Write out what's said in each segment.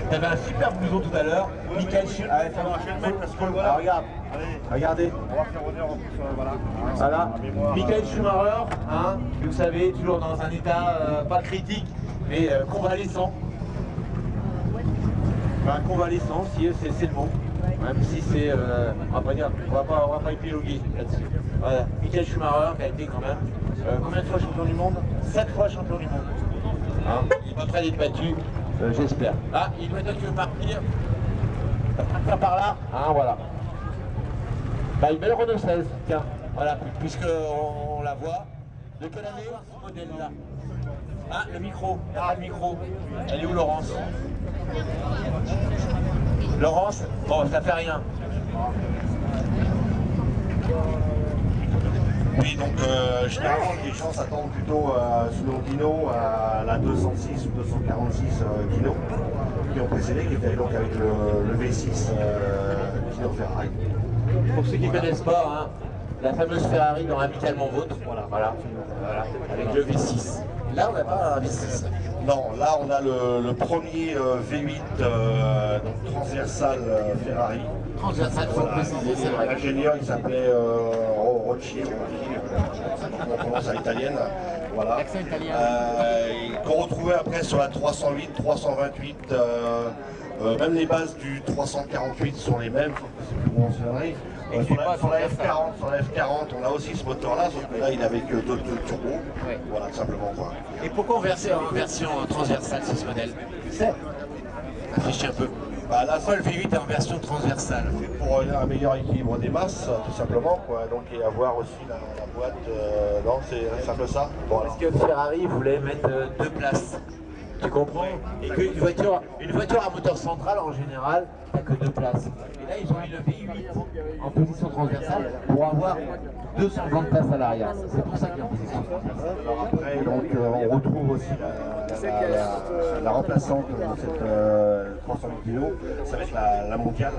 T'avais un super blouson tout à l'heure, Michael Schumacher. Allez, ça va, je vais le mettre parce que voilà. Ah, regarde, regardez. On va faire honneur en plus, voilà. Voilà, Michael Schumacher, hein, vous savez, toujours dans un état pas critique, mais convalescent. Enfin, convalescent, si c'est le mot. Même si c'est, on va pas dire, on va pas épiloguer là-dessus. Voilà, Michael Schumacher qui a été quand même, combien de fois champion du monde? 7 fois champion du monde. Hein, il est pas prêt d'être battu, j'espère. Ah, il doit être que partir. Partir par là. Ah, voilà. Bah, une belle Renault 16, tiens, voilà, puisque on la voit. De quelle année ce modèle-là? Ah, le micro, le micro. Elle est où, Laurence? Laurence, bon, ça fait rien. Oui, donc généralement les gens s'attendent plutôt selon Dino à la 206 ou 246 Dino qui ont précédé, qui était donc avec le V6 Dino Ferrari. Pour ceux qui ne connaissent pas, hein, la fameuse Ferrari dans Amicalement Vôtre, voilà, avec le V6. Là, on n'a pas un V6. Non, là on a le premier V8 donc transversal Ferrari. Transversal, il faut préciser, c'est vrai. L'ingénieur il s'appelait Rocci, on prononce à l'italienne. Voilà. L'accent italien. Qu'on retrouvait après sur la 308, 328, même les bases du 348 sont les mêmes, vous mentionnerez. Sur la F40, on a aussi ce moteur-là, sauf que là il avait que deux turbos. Ouais. Voilà, tout simplement quoi. Et pourquoi on versait en version transversale sur ce modèle? C'est affiché un peu. Bah, là, Pourquoi le V8 est en version transversale? pour un meilleur équilibre des masses, tout simplement, quoi. Donc, et avoir aussi la boîte. Non, c'est un peu ça. Bon, Parce que Ferrari voulait mettre deux places. Tu comprends? Et qu'une voiture, à moteur central, en général, t'as que deux places. Et là, ils ont mis le V8 en position transversale pour avoir 220 places à l'arrière. C'est pour ça qu'il est en position transversale. alors après, donc, on retrouve aussi la remplaçante de cette 308 kg, ça va être la mondiale.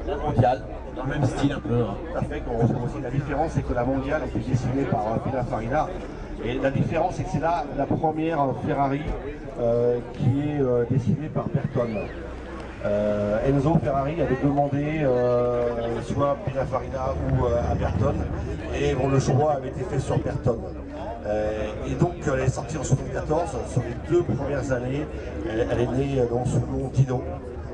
La mondiale, dans le même style un peu. Hein. Tout à fait, qu'on retrouve aussi. La différence, c'est que la mondiale a été dessinée par Pininfarina. Et la différence, c'est que c'est là la première Ferrari qui est dessinée par Bertone. Enzo Ferrari avait demandé soit Pininfarina ou à Bertone, et bon, le choix avait été fait sur Bertone. Et donc elle est sortie en 1974, sur les 2 premières années, elle est née dans son nom Dino,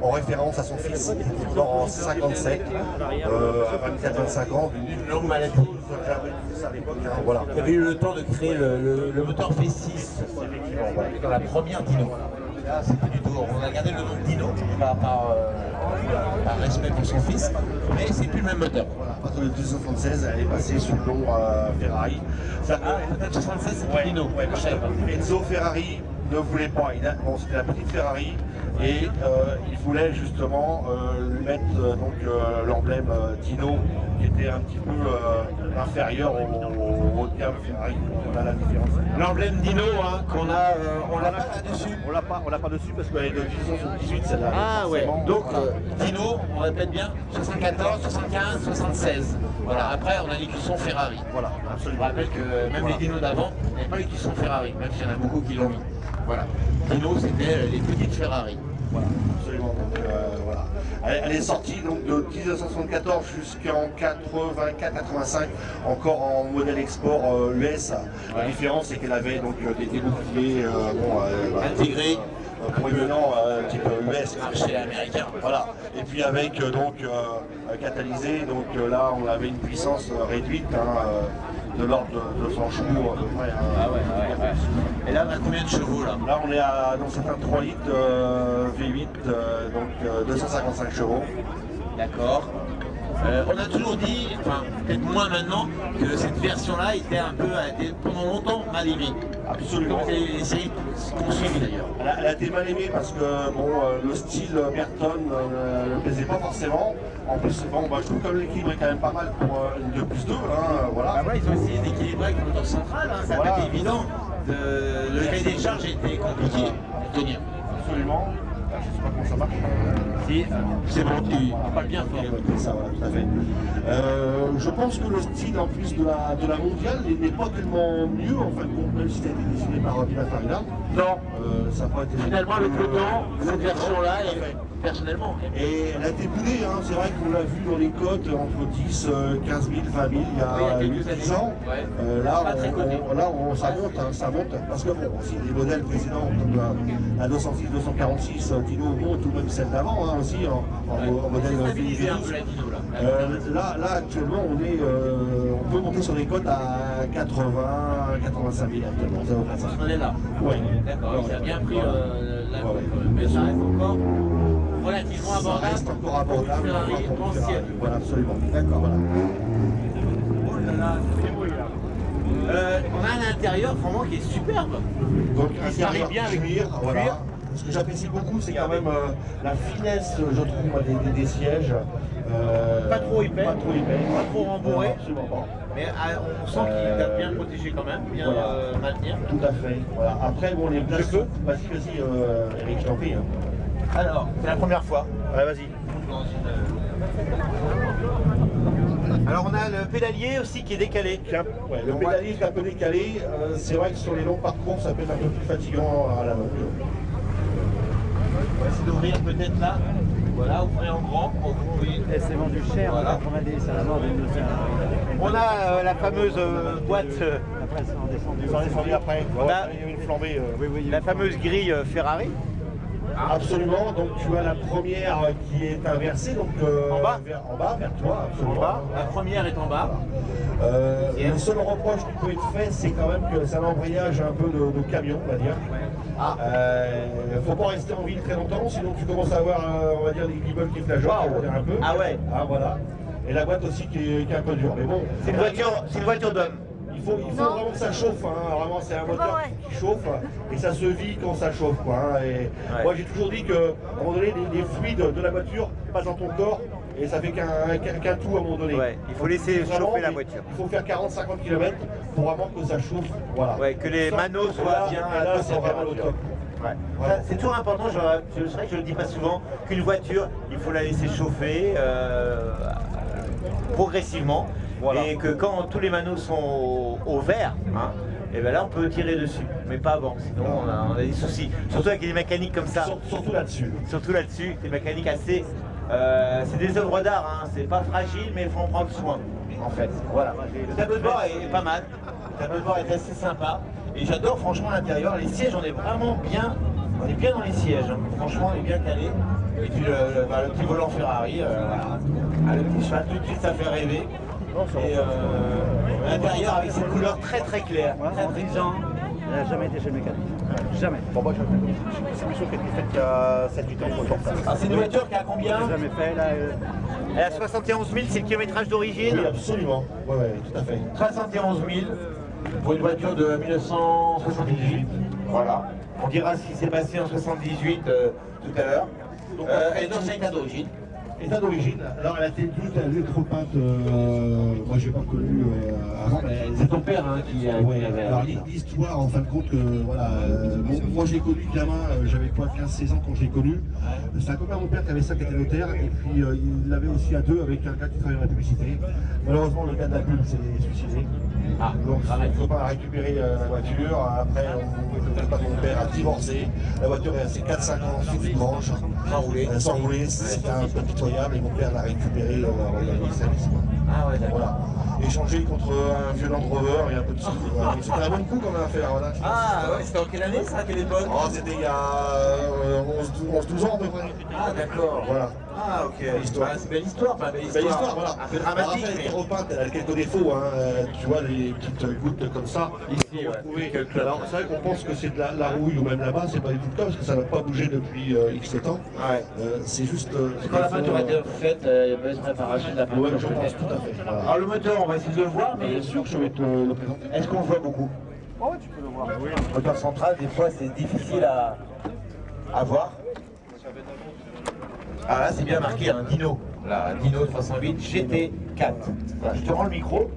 en référence à son fils qui était mort en 57, à 24-25 ans, Une longue maladie. à l'époque, hein, voilà. Il y avait eu le temps de créer le moteur V6 dans la première Dino. Là, c'est pas du tout. On a gardé le nom de Dino par respect pour son fils, mais c'est plus le même moteur. Voilà, à partir de 1976, elle est passée sous le nom Ferrari. Peut-être 76, c'est Dino. Ouais, Enzo Ferrari ne voulait pas. Bon, c'était la petite Ferrari et il voulait justement lui mettre l'emblème Dino qui était un petit peu inférieur au terme Ferrari. On a la différence. L'emblème Dino hein, qu'on a, on l'a pas là-dessus. On l'a pas dessus parce qu'elle est de 1978 celle-là. Ah ouais, donc voilà. Dino, on répète bien, 74, 75, 76. Voilà, après on a les cuissons Ferrari. Voilà, Je absolument. vous rappelle que même les Dinos d'avant, il n'y avait pas les cuissons Ferrari, même s'il y en a beaucoup qui l'ont mis. Voilà. Dino, c'était les petites Ferrari. Voilà, absolument. Donc, voilà. Elle est sortie donc, de 1974 jusqu'en 84-85, encore en modèle export US. La différence, c'est qu'elle avait donc, des boucliers Intégrés. proéminents type US. Marché américain. Voilà. Et puis avec catalysé, donc là on avait une puissance réduite. De l'ordre de 200 chevaux à peu près. Ouais. Et là, on a combien de chevaux là? Là, on est c'est un 3 litres V8, donc 255 chevaux. D'accord. On a toujours dit, enfin peut-être moins maintenant, que cette version-là était un peu, a été pendant longtemps mal aimée. Absolument. Comme les séries qu'on suit d'ailleurs. Elle a été mal aimée parce que bon, le style Bertone ne le plaisait pas forcément. En plus, bon, je trouve que l'équilibre est quand même pas mal pour une 2+2. Voilà. Bah ouais, ils ont essayé d'équilibrer avec le moteur central, hein, ça n'a pas été évident. Le cahier des charges était compliqué à tenir. Absolument. je sais pas comment ça marche. Si, c'est bon, tu parles bien fort. Ça, voilà, tout à fait. Je pense que le style en plus de la mondiale n'est pas tellement mieux, en fin de compte, même si ça a été dessiné par Pininfarina. Non, Ça n'a pas été... finalement le peloton, cette version-là, personnellement. Et elle a été boudée, hein. C'est vrai qu'on l'a vu dans les cotes entre 10, 15 000, 20 000 il y a 8 ans. Ouais. Là, Pas très coté. ça monte, hein, ça monte. Parce que bon, aussi les modèles précédents, comme la 206, 246, Dino monte, ou même celle d'avant hein, aussi, en modèle Stabiliser un peu la Dino là. là, actuellement, on peut monter sur des cotes à 80, 85 000 actuellement. Ça va faire ça. On en est là. Oui. D'accord, il a bien pris la cote, mais ça reste encore relativement Ça abordable. reste encore abordable. Ferrari ancienne. Voilà, absolument. D'accord. Voilà. Oh là là, c'est beau là. On a un intérieur vraiment qui est superbe. Donc Il s'arrive bien avec cuir, le voilà. cuir. Ce que j'apprécie beaucoup, c'est quand même la finesse, je trouve, des sièges. Pas trop épais. Pas trop épais. Pas trop rembourré. Non, absolument pas. Mais on sent qu'il a bien protégé quand même, bien Voilà. maintenir. Tout à fait. Voilà. Après, bon, les places. Je peux Vas-y, Eric, je t'en prie. Hein. Alors, c'est la première fois. Ouais, vas-y. Alors on a le pédalier aussi qui est décalé. Ouais, le pédalier est un peu décalé. C'est vrai que sur les longs parcours, ça peut être un peu plus fatigant à la longue. On va essayer d'ouvrir peut-être là. Voilà, ouvrez en grand pour que vous voyez. Et c'est vendu cher, Voilà. 90 à la mort d'une notion. On a la fameuse boîte, Après, c'est redescendu. Ils sont descendus après. On a- Il y a eu une flambée. la fameuse grille Ferrari. Absolument, donc tu as la première qui est inversée, donc En bas en bas, vers toi, En absolument. bas, la première est en bas. Le seul reproche qui peut être fait, c'est quand même que c'est un embrayage un peu de camion, on va dire. Faut pas rester en ville très longtemps, sinon tu commences à avoir, on va dire, les guibolles qui flageolent, on va dire un peu. Ah ouais. Ah voilà. Et la boîte aussi qui est un peu dure, mais bon. C'est une voiture d'homme. Il faut vraiment que ça chauffe, hein. Vraiment c'est un moteur qui chauffe et ça se vit quand ça chauffe, quoi. Hein. Et moi j'ai toujours dit qu'à un moment donné les fluides de la voiture passent dans ton corps et ça fait qu'un tout à un moment donné. Ouais, il faut laisser Vraiment, chauffer la mais voiture. Il faut faire 40-50 km pour vraiment que ça chauffe. Voilà. Ouais, que les manos soient bien et là, à c'est vraiment le top. Ouais. Voilà. Ça, c'est toujours important, c'est vrai que je le dis pas souvent, qu'une voiture, il faut la laisser chauffer progressivement. Voilà. Et que quand tous les manos sont au vert, hein, et ben là on peut tirer dessus, mais pas avant, sinon on a des soucis. Surtout avec des mécaniques comme ça. Surtout là-dessus. Surtout là-dessus, des mécaniques assez. C'est des œuvres d'art, hein. C'est pas fragile, mais il faut en prendre soin, en fait. Voilà. Le tableau de bord est pas mal, le tableau de bord est assez sympa, et j'adore franchement l'intérieur. Les sièges, on est vraiment bien, on est bien dans les sièges, hein. Franchement, on est bien calé. Et puis le petit volant Ferrari, voilà. Ah, le petit cheval, tout de suite, ça fait rêver. Et l'intérieur avec ses couleurs très très claires. Moi, Très, en très 10 ans, elle n'a jamais été chez le mécanicien. Jamais. Bon, moi, c'est une mission qui a été faite il y a 7-8 ans, faut faire ça. Ah, c'est une voiture qui a combien? J'ai jamais fait. Là, Elle a 71 000, c'est le kilométrage d'origine. Oui, absolument. Oui, tout à fait. 71 000 pour une voiture de 1978. Voilà. On dira ce qui s'est passé en 78 tout à l'heure. Elle est dans son état d'origine. État d'origine, alors elle a été toute électropeinte, moi j'ai pas connu avant, mais C'est ton père hein, qui ouais, avait. alors l'histoire en fin de compte, voilà, moi je l'ai connu gamin, j'avais quoi 15-16 ans quand je l'ai connu. C'est un copain de mon père qui avait ça, qui était notaire, et puis il l'avait aussi à deux avec un gars qui travaillait dans la publicité. Malheureusement le gars de la pub s'est suicidé. Ah, Donc le copain a récupéré la voiture, après le papa de mon père a divorcé, la voiture est restée 4-5 ans sous une branche, sans rouler, c'était un peu pitoyable et mon père l'a récupéré au service. Ah ouais, d'accord. Voilà. Échangé contre un vieux Land Rover et un peu de sucre. Voilà. C'était un bon coup quand même à faire. Voilà. Ah ouais, c'était en quelle année ça? À quelle époque? Oh, c'était il y a 11-12 ans à peu près. Ah d'accord. Voilà. Ah ok. Histoire. Ah, c'est belle histoire, pas belle Belle histoire. histoire, voilà. Un peu dramatique. Après, Mais... les repas, elle a quelques défauts, hein. Tu vois, les petites gouttes comme ça. Ici, ouais. Oui, alors c'est vrai qu'on pense que c'est de la rouille ou même là-bas, c'est pas du tout le cas parce que ça n'a pas bougé depuis X temps. Ouais. C'est juste. Quand la peinture a été faite, il y a une préparation de la peinture. Ouais, je pense tout à fait. Voilà. Alors le moteur, on va essayer de le voir, mais Bien sûr, je vais te le présenter. est-ce qu'on le voit beaucoup? oh, tu peux le voir. Oui. Le moteur central, des fois, c'est difficile à voir. Ah là, c'est bien marqué, un Dino. Là, un Dino 308 GT4. Voilà, je te rends le micro.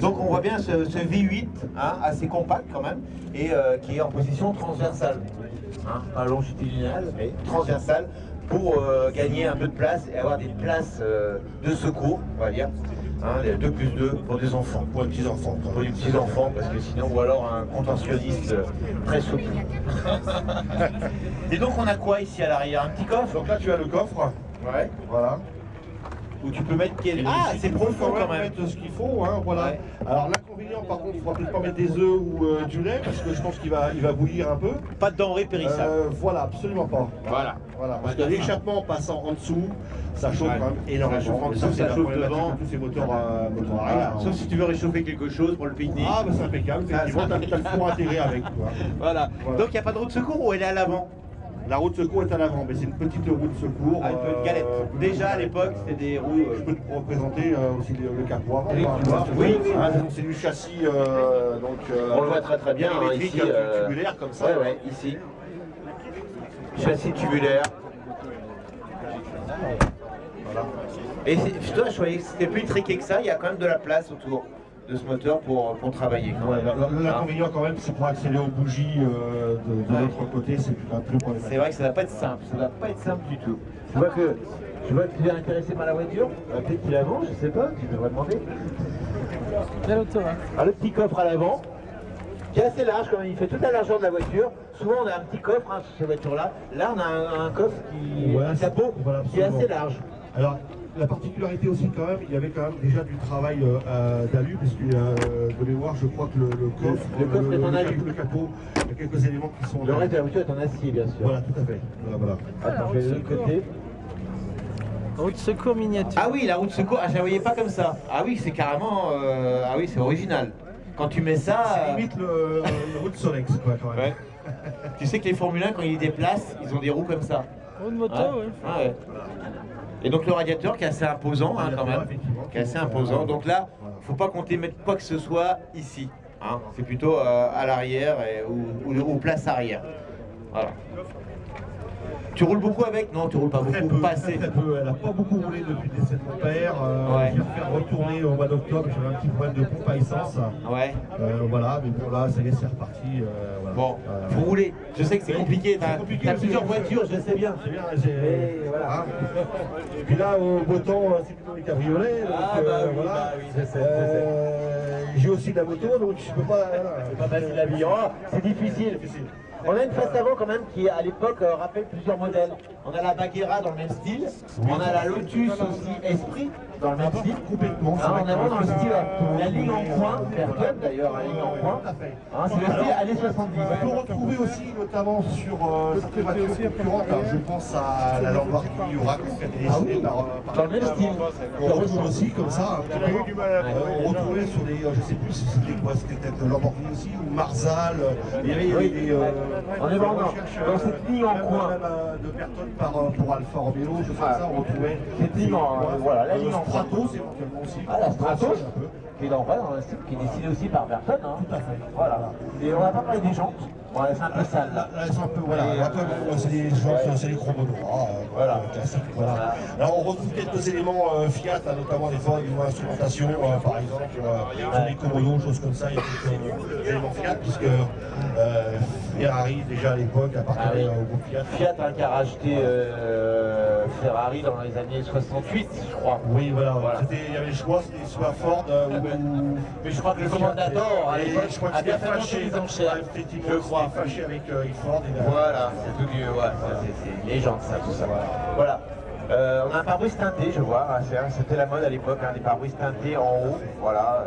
Donc on voit bien ce V8, hein, assez compact quand même, et qui est en position transversale. Hein, pas longitudinale, mais transversale, pour gagner un peu de place et avoir des places de secours, on va dire. Hein, les 2+2 pour des enfants. Pour les petits-enfants. Pour les petits-enfants, parce que sinon, ou alors un contentionniste très souple. Et donc on a quoi ici à l'arrière? Un petit coffre? Donc là tu as le coffre. Ouais. Voilà. Où tu peux mettre quel... Ah, c'est profond quand même. Mettre ce qu'il faut, hein, voilà. Ouais. Alors l'inconvénient par contre, il ne faudra peut-être pas mettre des œufs ou du lait parce que je pense qu'il va bouillir un peu. Pas de denrées périssables. Voilà, absolument pas. Voilà. Parce que l'échappement passant en dessous, ça chauffe quand même énormément. Ça chauffe en dessous, ça, c'est ça la chauffe problématique devant. de tous ces moteurs arrière. Sauf si tu veux réchauffer quelque chose pour le pique-nique. Ah, bah c'est impeccable. Effectivement, t'as le four intégré avec. Quoi. Voilà. Voilà. Donc il n'y a pas de roue de secours ou elle est à l'avant? La roue de secours est à l'avant, mais c'est une petite roue de secours. Ah, une petite galette. Déjà à l'époque, c'était des roues. Je peux te représenter aussi le capot avant. Oui, Oui, oui. hein, donc c'est du châssis On le voit très bien hein, électrique, ici. tubulaire comme ça. Ouais, ici. Châssis tubulaire. Voilà. Et toi, je croyais que c'était plus triqué que ça, il y a quand même de la place autour de ce moteur pour travailler. Ouais, l'inconvénient quand même, c'est pour accéder aux bougies de l'autre côté, c'est un peu problématique. C'est vrai que ça va pas être simple, ça va pas être simple du tout. Je vois que tu es intéressé par la voiture, peut-être qu'il avance, je sais pas, tu devrais demander. Belle auto, hein. Alors le petit coffre à l'avant, qui est assez large quand même, il fait toute la largeur de la voiture. Souvent on a un petit coffre hein, sur ces voitures-là. Là on a un coffre un capot qui est assez large. Alors, la particularité aussi quand même, il y avait quand même déjà du travail d'alu, parce que de mémoire, je crois que le coffre, est en alu. le capot, il y a quelques éléments qui sont... Le reste de la voiture est en acier bien sûr. Voilà, tout à fait. Voilà. Attends, je vais de l'autre côté. Roue de secours miniature. Ah oui, la roue de secours, je la voyais pas comme ça. Ah oui, c'est carrément... ah oui, c'est original. Quand tu mets ça... C'est limite le route Solex, quoi, quand même. Ouais. Tu sais que les Formule 1, quand ils déplacent, ils ont des roues comme ça. Roue de moto, Ouais. ouais. Ah ouais. Et donc le radiateur qui est assez imposant hein, quand même, qui est assez imposant. Donc là, il ne faut pas compter mettre quoi que ce soit ici. Hein. C'est plutôt à l'arrière ou aux places arrière. Voilà. Tu roules beaucoup avec? Non, tu roules pas Très beaucoup, peu, pas assez. très peu. Elle n'a pas beaucoup roulé depuis le décès de mon père. Ouais. Je vais faire retourner au mois d'octobre, j'avais un petit problème de pompe à essence. Ouais. Voilà, mais bon là, ça y est, c'est reparti. Voilà. Bon, faut rouler. Je sais que c'est compliqué. T'as plusieurs voitures, je sais bien. C'est bien, Et voilà. hein. Et puis là, au beau temps, c'est plutôt les cabriolets. Donc, Ah bah oui, voilà. bah oui, je sais. J'ai aussi de la moto, donc je peux pas. Voilà. C'est pas facile à vivre. Oh, c'est difficile. On a une face avant quand même qui à l'époque rappelle plusieurs modèles. On a la Baguera dans le même style, on a la Lotus aussi Esprit dans le même style. Complètement. Ah, on est vraiment dans le style, la ligne en point, Bertone d'ailleurs, la ligne en point. Hein, c'est le style années 70. On peut retrouver aussi, notamment sur certaines voitures concurrentes, alors je pense à la Lamborghini Huracan qui a été dessinée par Dans le même style. on retrouve aussi comme ça, un petit peu. On retrouvait sur des, je sais plus si c'était quoi, c'était peut-être Lamborghini aussi, ou Marzal, il y avait des... On est vraiment dans cette ligne en coin. De Bertone pour Alfa Romeo, je sais pas ça, on retrouvait... Cette ligne en, voilà, la ligne en coin. Stratos éventuellement aussi. Ah, la Stratos, un peu. qui est dans un style qui est dessiné aussi par Bertone. Hein. Tout à fait. Voilà. Et on n'a pas parlé des jantes. Voilà, c'est un peu sale là. Là, c'est un peu, voilà, un peu, c'est des gens, c'est les chromo noirs, voilà, classique, voilà. Alors on retrouve quelques éléments Fiat, hein, notamment des fois une instrumentation, par exemple, sur les commodos, choses comme ça, il y a quelques éléments Fiat, puisque Ferrari, déjà à l'époque, appartenait au groupe Fiat. Fiat hein, qui a racheté Ferrari dans les années 68, je crois. Oui, voilà. Il y avait le choix, c'était soit Ford ou... Mais je crois que le commandator à l'époque je crois a qu'il bien était fait monter les enchères. effectivement, Je crois. il était fâché avec Ford. Et Voilà, c'est tout vieux, ouais. C'est une légende ça, tout ça. Voilà. On a un pare-brise teinté, je vois. Hein, c'était la mode à l'époque, hein, des pare-brise teintés en haut. Voilà.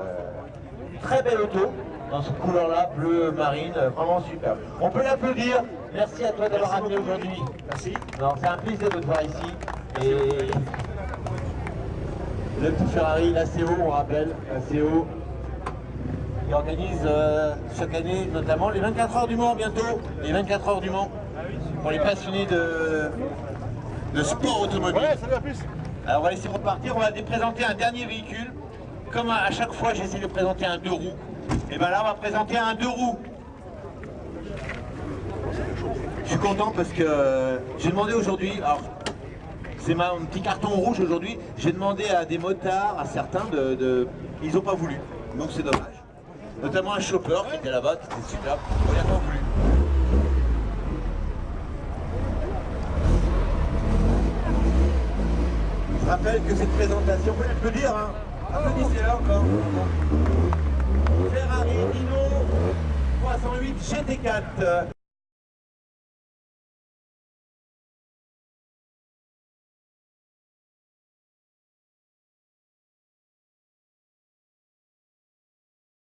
Très belle auto, dans cette couleur-là, bleu marine, vraiment superbe. On peut l'applaudir. Merci à toi d'avoir amené aujourd'hui. Merci. C'est un plaisir de te voir ici. Et le petit Ferrari, l'ACO, on rappelle, l'ACO, qui organise chaque année notamment les 24 heures du Mans bientôt, les 24 heures du Mans, pour les passionnés de sport automobile. Ouais, salut, à plus. Alors on va laisser repartir, on va présenter un dernier véhicule. Comme à chaque fois j'essaie de présenter un 2 roues, et bien là on va présenter un 2 roues. Je suis content parce que j'ai demandé aujourd'hui, alors c'est mon petit carton rouge aujourd'hui, j'ai demandé à des motards, à certains de ils n'ont pas voulu. Donc c'est dommage. Notamment un chopper qui était là-bas, qui était superbe, on n'a pas voulu. Je rappelle que cette présentation, vous pouvez l'applaudir, hein. Applaudissez-la encore. Ferrari Dino 308 GT4.